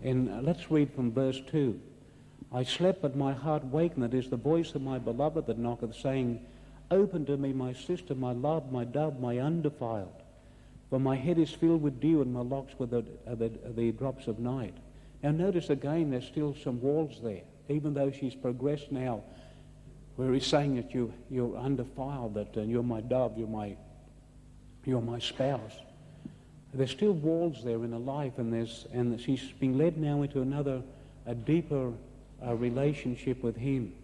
And let's read from verse 2. I slept, but my heart wakened. It is the voice of my beloved that knocketh, saying, Open to me, my sister, my love, my dove, my undefiled. For my head is filled with dew, and my locks with the drops of night. Now notice again, there's still some walls there, even though she's progressed now, where he's saying that you're undefiled, that you're my dove, you're my spouse. There's still walls there in her life, and she's been led now into a deeper relationship with him.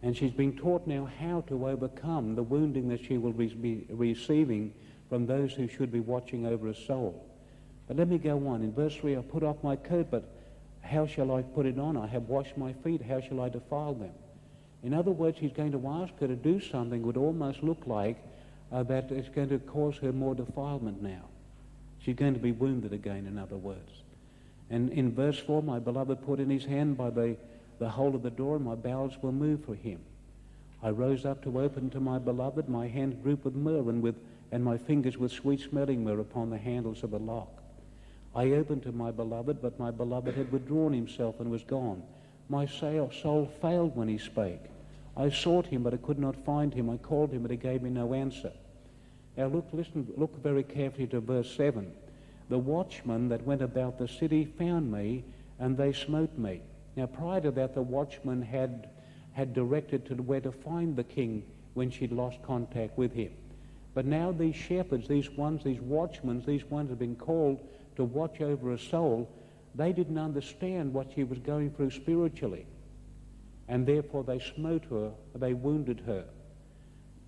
And she's been taught now how to overcome the wounding that she will be receiving from those who should be watching over her soul. But let me go on. In verse 3, I put off my coat, but how shall I put it on? I have washed my feet, how shall I defile them? In other words, he's going to ask her to do something would almost look like that it's going to cause her more defilement now. She's going to be wounded again, in other words. And in verse 4, my beloved put in his hand by the hole of the door, and my bowels were moved for him. I rose up to open to my beloved, my hand drooped with myrrh, and my fingers with sweet-smelling myrrh upon the handles of the lock. I opened to my beloved, but my beloved had withdrawn himself and was gone. My soul failed when he spake. I sought him, but I could not find him. I called him, but he gave me no answer. Now look very carefully to verse 7. The watchmen that went about the city found me, and they smote me. Now prior to that, the watchman had directed to where to find the king when she'd lost contact with him. But now these shepherds, these watchmen, these ones have been called to watch over her soul. They didn't understand what she was going through spiritually. And therefore they smote her, they wounded her.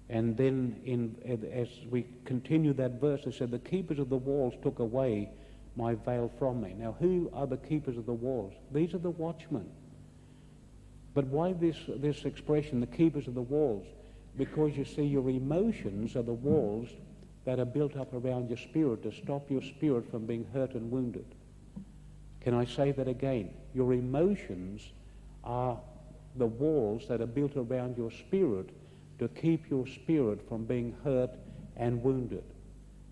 And then as we continue that verse, it said, the keepers of the walls took away my veil from me. Now who are the keepers of the walls? These are the watchmen. But why this expression, the keepers of the walls? Because you see, your emotions are the walls that are built up around your spirit to stop your spirit from being hurt and wounded. Can I say that again? Your emotions are the walls that are built around your spirit to keep your spirit from being hurt and wounded.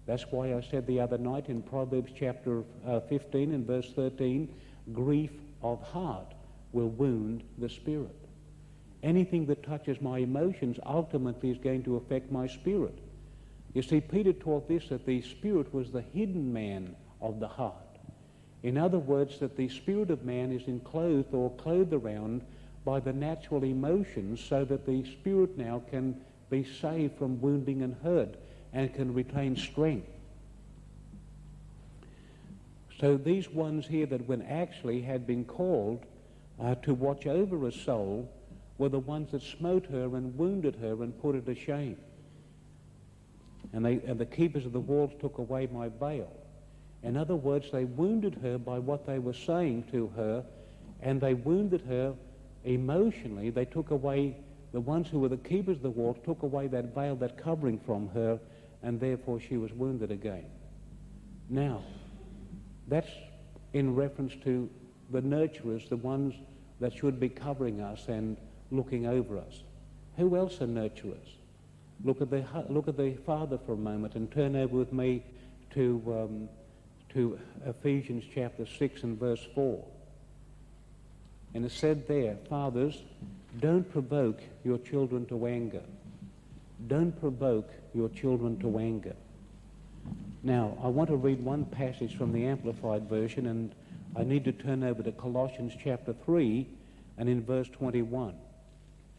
That's why I said the other night in Proverbs chapter 15 and verse 13, grief of heart will wound the spirit. Anything that touches my emotions ultimately is going to affect my spirit. You see, Peter taught this, that the spirit was the hidden man of the heart. In other words, that the spirit of man is enclosed or clothed around by the natural emotions, so that the spirit now can be saved from wounding and hurt and can retain strength. So these ones here that when actually had been called to watch over a soul were the ones that smote her and wounded her and put her to shame. And the keepers of the walls took away my veil. In other words, they wounded her by what they were saying to her, and they wounded her emotionally. They took away, the ones who were the keepers of the walls took away that veil, that covering from her, and therefore she was wounded again. Now, that's in reference to the nurturers, the ones that should be covering us and looking over us. Who else are nurturers? Look at the Father for a moment and turn over with me to Ephesians chapter 6 and verse 4. And it said there, fathers, don't provoke your children to anger. Don't provoke your children to anger. Now, I want to read one passage from the Amplified Version, and I need to turn over to Colossians chapter 3 and in verse 21.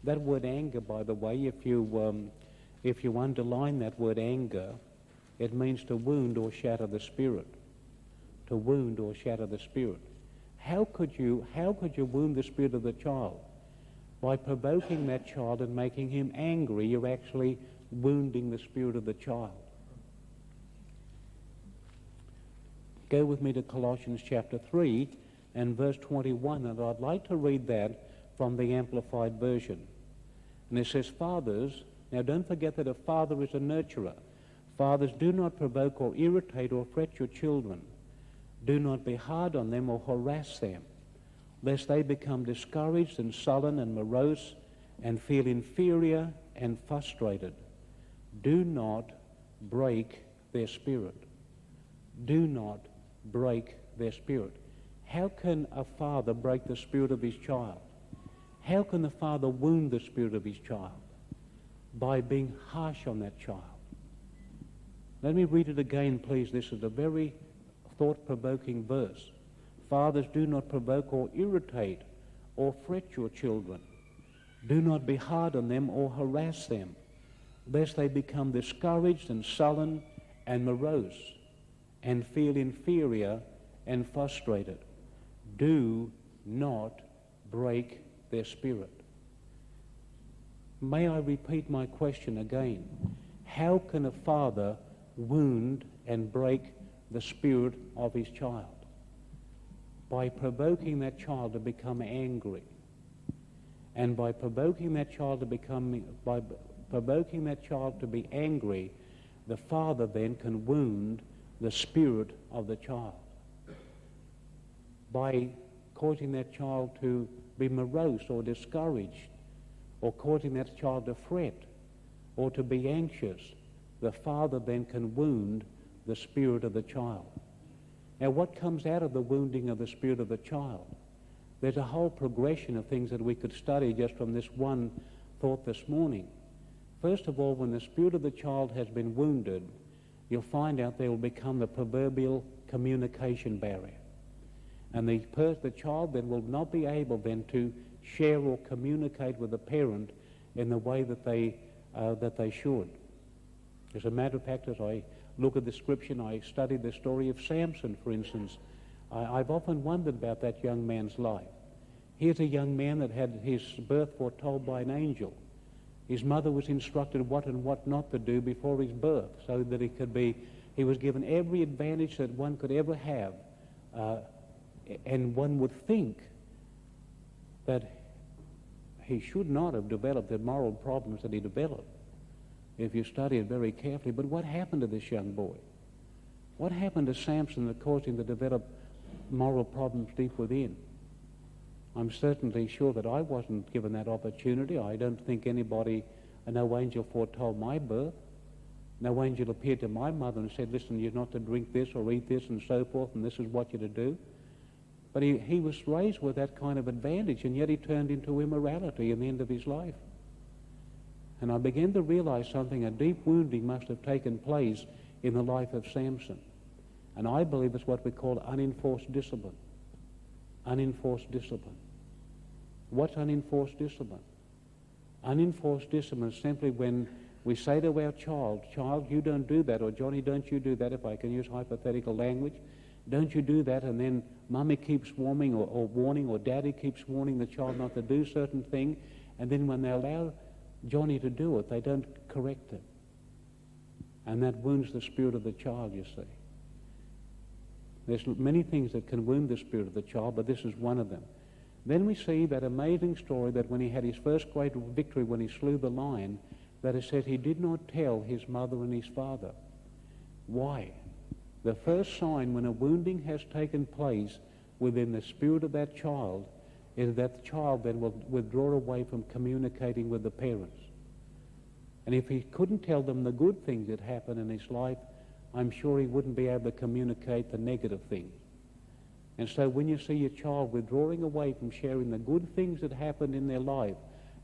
That word anger, by the way, if you underline that word anger, it means to wound or shatter the spirit. To wound or shatter the spirit. How could you wound the spirit of the child? By provoking that child and making him angry, you're actually wounding the spirit of the child. Go with me to Colossians chapter 3 and verse 21, and I'd like to read that from the Amplified Version. And it says, fathers, now don't forget that a father is a nurturer. Fathers, do not provoke or irritate or fret your children. Do not be hard on them or harass them, lest they become discouraged and sullen and morose and feel inferior and frustrated. Do not break their spirit. Do not break their spirit. How can a father break the spirit of his child? How can the father wound the spirit of his child? By being harsh on that child. Let me read it again, please. This is a very thought-provoking verse. Fathers, do not provoke or irritate or fret your children. Do not be hard on them or harass them, lest they become discouraged and sullen and morose and feel inferior and frustrated. Do not break their spirit. May I repeat my question again? How can a father wound and break the spirit of his child? By provoking that child to become angry. And by provoking that child to be angry, the father then can wound the spirit of the child. By causing that child to be morose or discouraged, or causing that child to fret or to be anxious, the father then can wound the spirit of the child. Now, what comes out of the wounding of the spirit of the child? There's a whole progression of things that we could study just from this one thought this morning. First of all, when the spirit of the child has been wounded, you'll find out there will become the proverbial communication barrier. And the child then will not be able then to share or communicate with the parent in the way that they should. As a matter of fact, as I look at the scripture, I studied the story of Samson, for instance. I've often wondered about that young man's life. Here's a young man that had his birth foretold by an angel. His mother was instructed what and what not to do before his birth, so that he was given every advantage that one could ever have. And one would think that he should not have developed the moral problems that he developed if you study it very carefully. But what happened to this young boy? What happened to Samson that caused him to develop moral problems deep within? I'm certainly sure that I wasn't given that opportunity. I don't think no angel foretold my birth. No angel appeared to my mother and said, listen, you're not to drink this or eat this and so forth, and this is what you're to do. But he was raised with that kind of advantage, and yet he turned into immorality in the end of his life. And I began to realize something. A deep wounding must have taken place in the life of Samson. And I believe it's what we call unenforced discipline. Unenforced discipline. What's unenforced discipline? Unenforced discipline is simply when we say to our child, you don't do that, or Johnny, don't you do that, if I can use hypothetical language. Don't you do that, and then mummy keeps warning, or daddy keeps warning the child not to do certain thing, and then when they allow Johnny to do it, they don't correct him. And that wounds the spirit of the child, you see. There's many things that can wound the spirit of the child, but this is one of them. Then we see that amazing story that when he had his first great victory, when he slew the lion, that it said he did not tell his mother and his father. Why? The first sign when a wounding has taken place within the spirit of that child is that the child then will withdraw away from communicating with the parents. And if he couldn't tell them the good things that happened in his life, I'm sure he wouldn't be able to communicate the negative things. And so when you see your child withdrawing away from sharing the good things that happened in their life,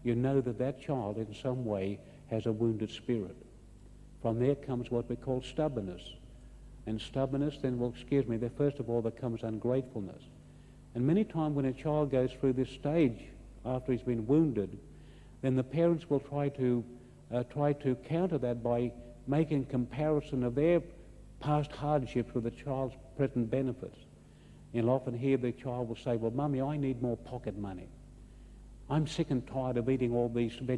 you know that that child in some way has a wounded spirit. From there comes what we call stubbornness. And stubbornness then, first of all, there comes ungratefulness. And many times when a child goes through this stage after he's been wounded, then the parents will try to counter that by making comparison of their past hardships with the child's present benefits. You'll often hear the child will say, well, Mummy, I need more pocket money. I'm sick and tired of eating all these